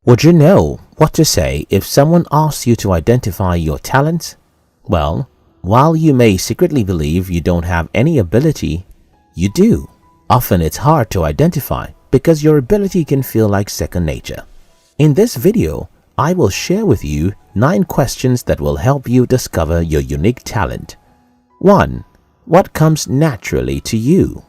Would you know what to say if someone asks you to identify your talents? Well, while you may secretly believe you don't have any ability, you do. Often it's hard to identify because your ability can feel like second nature. In this video, I will share with you 9 questions that will help you discover your unique talent. 1. What comes naturally to you?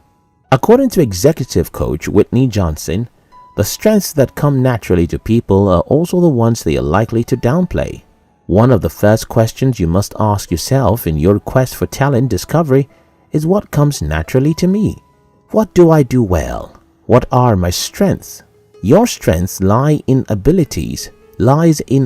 According to executive coach Whitney Johnson, the strengths that come naturally to people are also the ones they are likely to downplay. One of the first questions you must ask yourself in your quest for talent discovery is, what comes naturally to me? What do I do well? What are my strengths? Your strengths lies in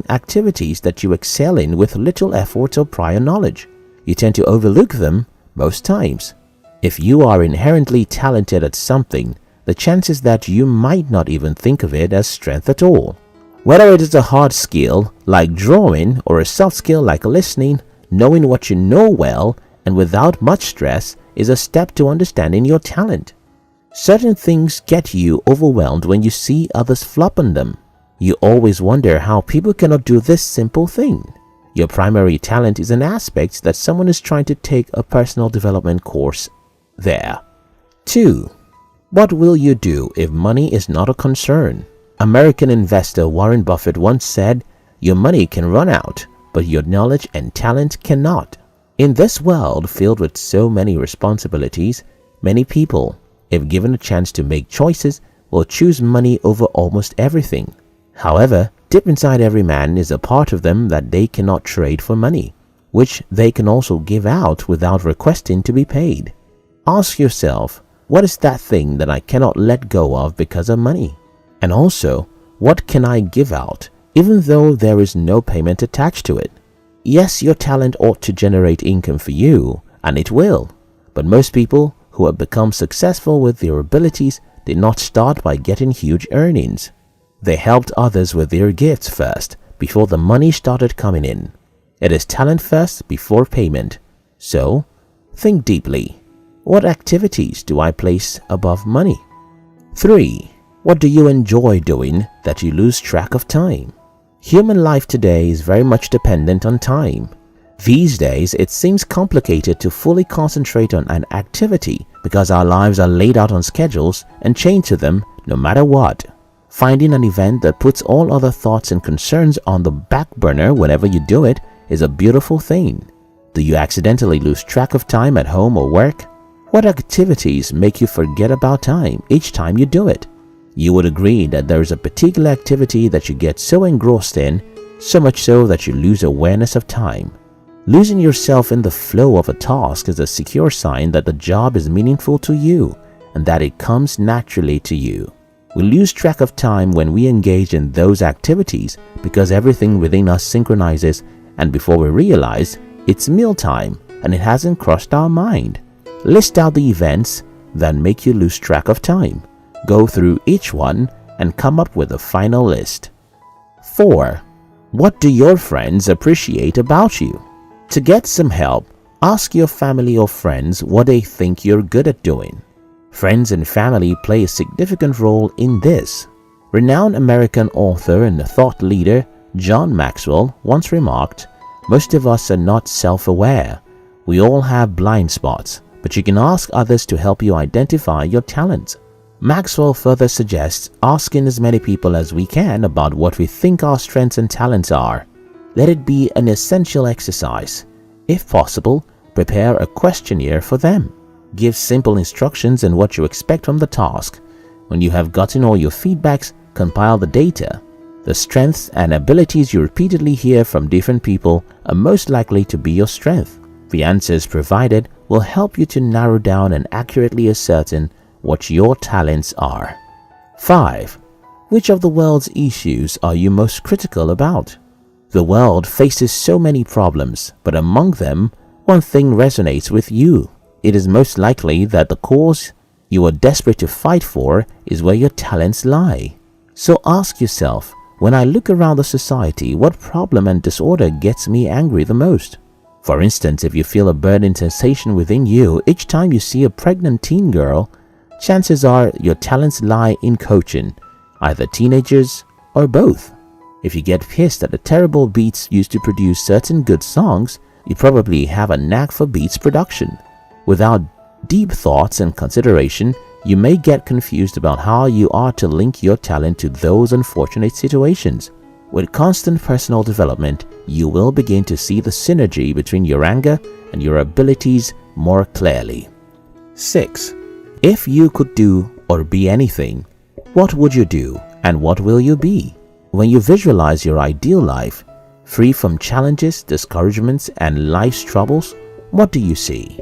activities that you excel in with little effort or prior knowledge. You tend to overlook them most times. If you are inherently talented at something, the chances that you might not even think of it as strength at all. Whether it is a hard skill like drawing or a soft skill like listening, knowing what you know well and without much stress is a step to understanding your talent. Certain things get you overwhelmed when you see others flop on them. You always wonder how people cannot do this simple thing. Your primary talent is an aspect that someone is trying to take a personal development course there. 2. What will you do if money is not a concern? American investor Warren Buffett once said, "Your money can run out, but your knowledge and talent cannot." In this world filled with so many responsibilities, many people, if given a chance to make choices, will choose money over almost everything. However, deep inside every man is a part of them that they cannot trade for money, which they can also give out without requesting to be paid. Ask yourself, what is that thing that I cannot let go of because of money? And also, what can I give out even though there is no payment attached to it? Yes, your talent ought to generate income for you, and it will. But most people who have become successful with their abilities did not start by getting huge earnings. They helped others with their gifts first before the money started coming in. It is talent first before payment. So, think deeply. What activities do I place above money? 3. What do you enjoy doing that you lose track of time? Human life today is very much dependent on time. These days, it seems complicated to fully concentrate on an activity because our lives are laid out on schedules and chained to them no matter what. Finding an event that puts all other thoughts and concerns on the back burner whenever you do it is a beautiful thing. Do you accidentally lose track of time at home or work? What activities make you forget about time each time you do it? You would agree that there is a particular activity that you get so engrossed in, so much so that you lose awareness of time. Losing yourself in the flow of a task is a secure sign that the job is meaningful to you and that it comes naturally to you. We lose track of time when we engage in those activities because everything within us synchronizes, and before we realize, it's mealtime and it hasn't crossed our mind. List out the events that make you lose track of time. Go through each one and come up with a final list. 4. What do your friends appreciate about you? To get some help, ask your family or friends what they think you're good at doing. Friends and family play a significant role in this. Renowned American author and thought leader John Maxwell once remarked, "Most of us are not self-aware. We all have blind spots, but you can ask others to help you identify your talents." Maxwell further suggests asking as many people as we can about what we think our strengths and talents are. Let it be an essential exercise. If possible, prepare a questionnaire for them. Give simple instructions on what you expect from the task. When you have gotten all your feedbacks, compile the data. The strengths and abilities you repeatedly hear from different people are most likely to be your strength. The answers provided will help you to narrow down and accurately ascertain what your talents are. 5. Which of the world's issues are you most critical about? The world faces so many problems, but among them, one thing resonates with you. It is most likely that the cause you are desperate to fight for is where your talents lie. So ask yourself, when I look around the society, what problem and disorder gets me angry the most? For instance, if you feel a burning sensation within you each time you see a pregnant teen girl, chances are your talents lie in coaching, either teenagers or both. If you get pissed at the terrible beats used to produce certain good songs, you probably have a knack for beats production. Without deep thoughts and consideration, you may get confused about how you are to link your talent to those unfortunate situations. With constant personal development, you will begin to see the synergy between your anger and your abilities more clearly. 6. If you could do or be anything, what would you do and what will you be? When you visualize your ideal life, free from challenges, discouragements, and life's troubles, what do you see?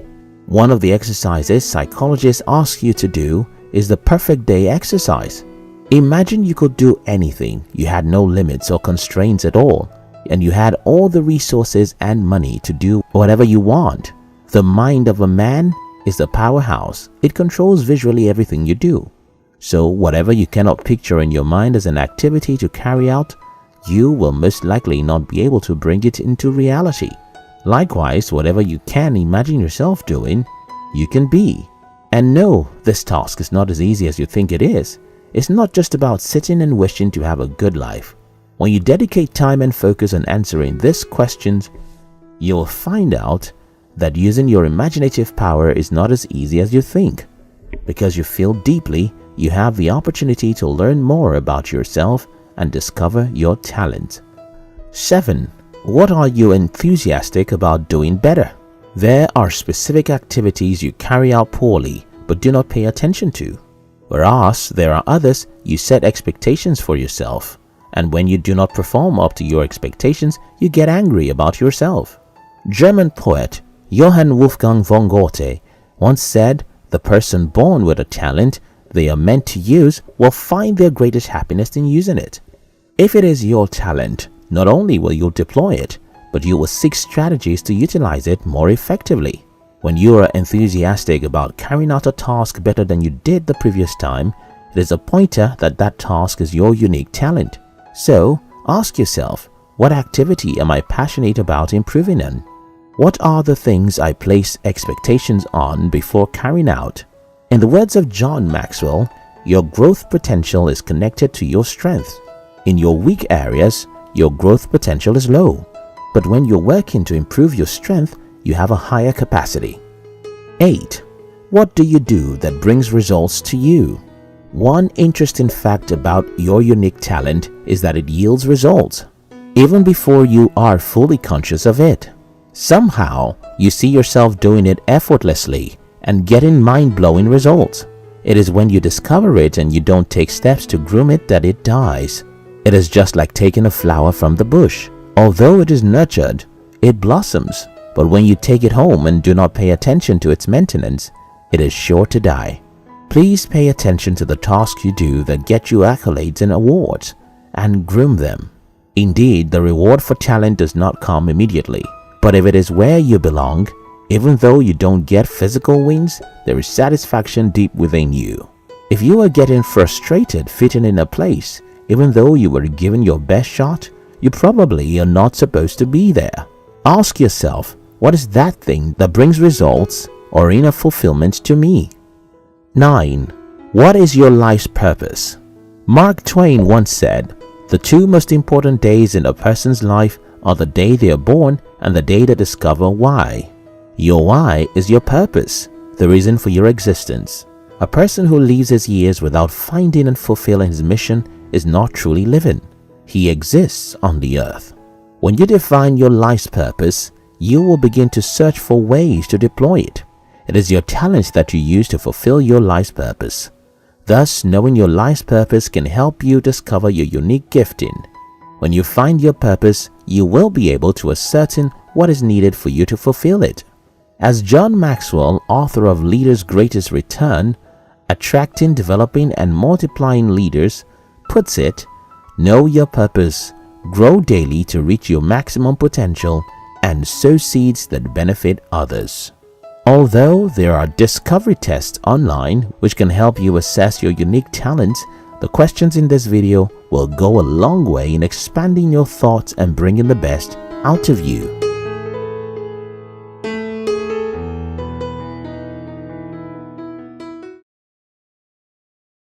One of the exercises psychologists ask you to do is the perfect day exercise. Imagine you could do anything, you had no limits or constraints at all, and you had all the resources and money to do whatever you want. The mind of a man is the powerhouse. It controls visually everything you do. So whatever you cannot picture in your mind as an activity to carry out, you will most likely not be able to bring it into reality. Likewise, whatever you can imagine yourself doing, you can be. And no, this task is not as easy as you think it is. It's not just about sitting and wishing to have a good life. When you dedicate time and focus on answering these questions, you'll find out that using your imaginative power is not as easy as you think. Because you feel deeply, you have the opportunity to learn more about yourself and discover your talent. 7. What are you enthusiastic about doing better? There are specific activities you carry out poorly but do not pay attention to. Whereas there are others you set expectations for yourself, and when you do not perform up to your expectations, you get angry about yourself. German poet Johann Wolfgang von Goethe once said, "The person born with a talent they are meant to use will find their greatest happiness in using it." If it is your talent, not only will you deploy it, but you will seek strategies to utilize it more effectively. When you are enthusiastic about carrying out a task better than you did the previous time, it is a pointer that that task is your unique talent. So, ask yourself, what activity am I passionate about improving in? What are the things I place expectations on before carrying out? In the words of John Maxwell, your growth potential is connected to your strength. In your weak areas, your growth potential is low. But when you're working to improve your strength, you have a higher capacity. 8. What do you do that brings results to you? One interesting fact about your unique talent is that it yields results, even before you are fully conscious of it. Somehow, you see yourself doing it effortlessly and getting mind-blowing results. It is when you discover it and you don't take steps to groom it that it dies. It is just like taking a flower from the bush. Although it is nurtured, it blossoms. But when you take it home and do not pay attention to its maintenance, it is sure to die. Please pay attention to the tasks you do that get you accolades and awards, and groom them. Indeed, the reward for talent does not come immediately. But if it is where you belong, even though you don't get physical wins, there is satisfaction deep within you. If you are getting frustrated fitting in a place, even though you were given your best shot, you probably are not supposed to be there. Ask yourself, what is that thing that brings results or inner fulfillment to me? 9. What is your life's purpose? Mark Twain once said, "The two most important days in a person's life are the day they are born and the day they discover why." Your why is your purpose, the reason for your existence. A person who lives his years without finding and fulfilling his mission is not truly living. He exists on the earth. When you define your life's purpose, you will begin to search for ways to deploy it. It is your talent that you use to fulfill your life's purpose. Thus, knowing your life's purpose can help you discover your unique gifting. When you find your purpose, you will be able to ascertain what is needed for you to fulfill it. As John Maxwell, author of Leaders' Greatest Return, Attracting, Developing, and Multiplying Leaders, puts it, know your purpose, grow daily to reach your maximum potential, and sow seeds that benefit others. Although there are discovery tests online which can help you assess your unique talents, the questions in this video will go a long way in expanding your thoughts and bringing the best out of you.